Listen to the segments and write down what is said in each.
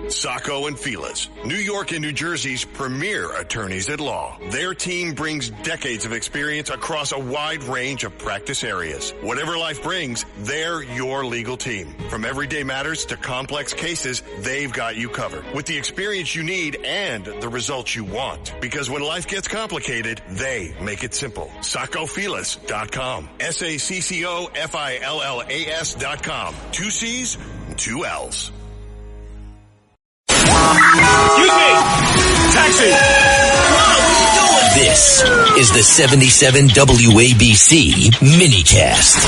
Sacco and Felice, New York and New Jersey's premier attorneys at law. Their team brings decades of experience across a wide range of practice areas. Whatever life brings, they're your legal team. From everyday matters to complex cases, they've got you covered with the experience you need and the results you want. Because when life gets complicated, they make it simple. SaccoFelice.com. SACCOFILLAS.com. 2 C's, 2 L's. Excuse me! Taxi! This is the 77 WABC minicast.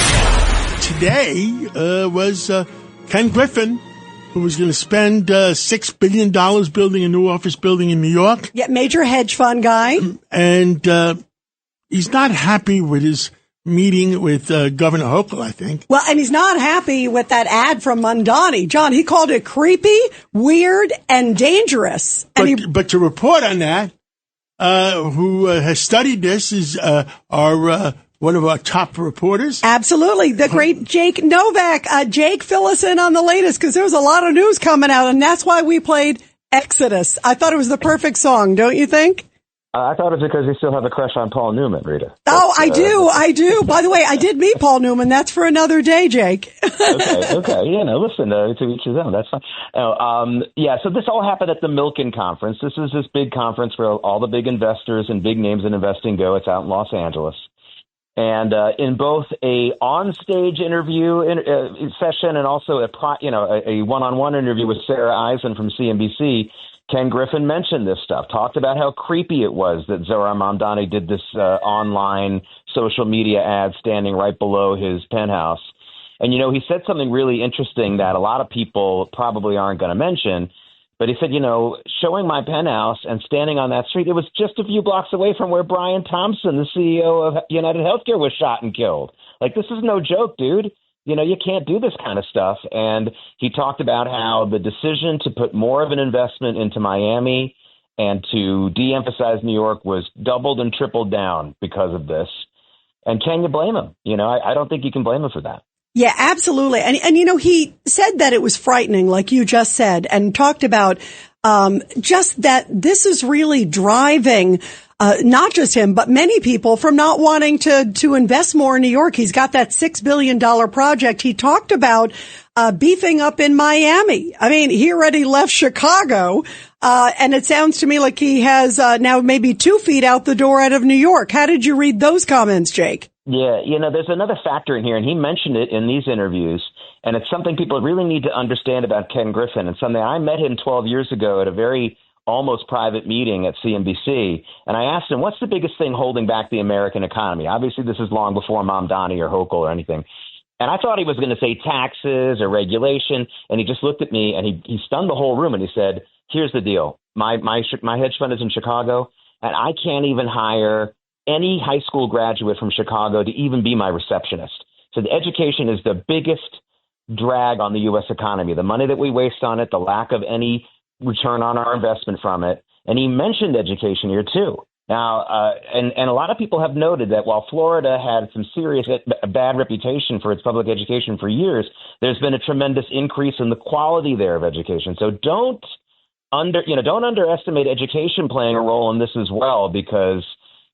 Today was Ken Griffin, who was going to spend $6 billion building a new office building in New York. Yeah, major hedge fund guy. And he's not happy with his meeting with Governor Hochul, I think. Well, and he's not happy with that ad from Mamdani. John, he called it creepy, weird, and dangerous. But to report on that, who has studied this is our one of our top reporters. Absolutely. The great Jake Novak. Jake, fill us in on the latest, because there was a lot of news coming out, and that's why we played Exodus. I thought it was the perfect song, don't you think? I thought it was because you still have a crush on Paul Newman, Rita. Oh, I do. By the way, I did meet Paul Newman. That's for another day, Jake. Okay. Listen, to each his own. That's fine. So this all happened at the Milken Conference. This is this big conference where all the big investors and big names in investing go. It's out in Los Angeles. And in both a on-stage interview session and also a one-on-one interview with Sarah Eisen from CNBC, Ken Griffin mentioned this stuff, talked about how creepy it was that Zohar Mamdani did this online social media ad standing right below his penthouse. And, he said something really interesting that a lot of people probably aren't going to mention. But he said, showing my penthouse and standing on that street, it was just a few blocks away from where Brian Thompson, the CEO of United Healthcare, was shot and killed. Like, this is no joke, dude. You can't do this kind of stuff. And he talked about how the decision to put more of an investment into Miami and to de-emphasize New York was doubled and tripled down because of this. And can you blame him? I don't think you can blame him for that. Yeah, absolutely. And he said that it was frightening, like you just said, and talked about just that this is really driving not just him, but many people from not wanting to invest more in New York. He's got that $6 billion project. He talked about beefing up in Miami. I mean, he already left Chicago, and it sounds to me like he has now maybe 2 feet out the door out of New York. How did you read those comments, Jake? Yeah, there's another factor in here, and he mentioned it in these interviews, and it's something people really need to understand about Ken Griffin, and something I met him 12 years ago at a very almost private meeting at CNBC, and I asked him, what's the biggest thing holding back the American economy? Obviously, this is long before Mamdani or Hochul or anything. And I thought he was going to say taxes or regulation, and he just looked at me, and he stunned the whole room, and he said, here's the deal. My hedge fund is in Chicago, and I can't even hire any high school graduate from Chicago to even be my receptionist. So the education is the biggest drag on the U.S. economy. The money that we waste on it, the lack of any return on our investment from it. And he mentioned education here, too. Now, and a lot of people have noted that while Florida had some serious bad reputation for its public education for years, there's been a tremendous increase in the quality there of education. So don't underestimate education playing a role in this as well, because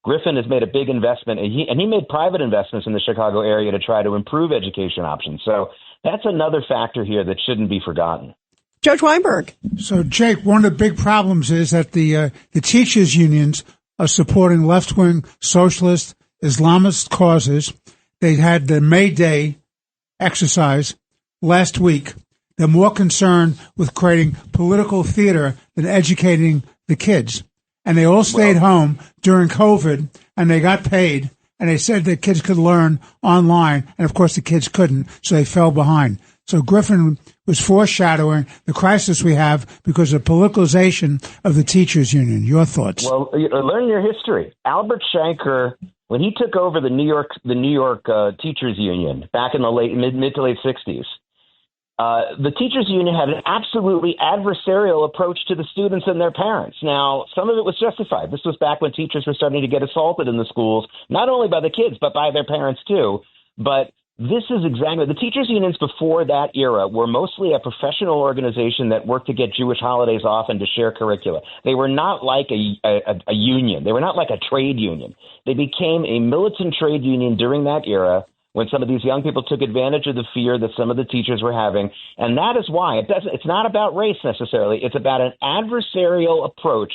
Griffin has made a big investment, and he made private investments in the Chicago area to try to improve education options. So that's another factor here that shouldn't be forgotten. Judge Weinberg. So, Jake, one of the big problems is that the teachers' unions are supporting left-wing socialist Islamist causes. They had the May Day exercise last week. They're more concerned with creating political theater than educating the kids. And they all stayed home during COVID, and they got paid, and they said that kids could learn online, and of course the kids couldn't, so they fell behind. So Griffin was foreshadowing the crisis we have because of politicalization of the teachers union. Your thoughts? Well, learn your history. Albert Shanker, when he took over the New York teachers union back in the mid to late 60s, the teachers union had an absolutely adversarial approach to the students and their parents. Now, some of it was justified. This was back when teachers were starting to get assaulted in the schools, not only by the kids, but by their parents too. But This is exactly, the teachers unions before that era were mostly a professional organization that worked to get Jewish holidays off and to share curricula. They were not like a union. They were not like a trade union. They became a militant trade union during that era when some of these young people took advantage of the fear that some of the teachers were having. And that is why it's not about race necessarily. It's about an adversarial approach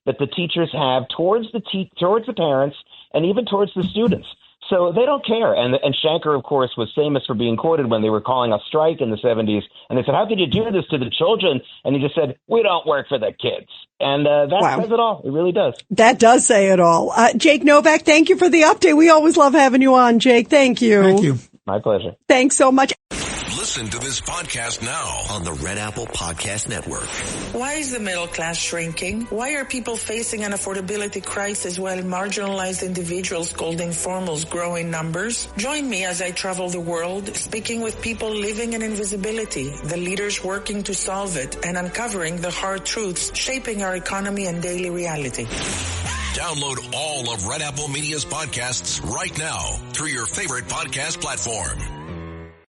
that the teachers have towards the parents and even towards the students. So they don't care. And Shanker, of course, was famous for being quoted when they were calling a strike in the 70s. And they said, how could you do this to the children? And he just said, we don't work for the kids. And that says it all. It really does. That does say it all. Jake Novak, thank you for the update. We always love having you on, Jake. Thank you. Thank you. My pleasure. Thanks so much. Listen to this podcast now on the Red Apple Podcast Network. Why is the middle class shrinking? Why are people facing an affordability crisis while marginalized individuals called informals grow in numbers? Join me as I travel the world, speaking with people living in invisibility, the leaders working to solve it, and uncovering the hard truths shaping our economy and daily reality. Download all of Red Apple Media's podcasts right now through your favorite podcast platform.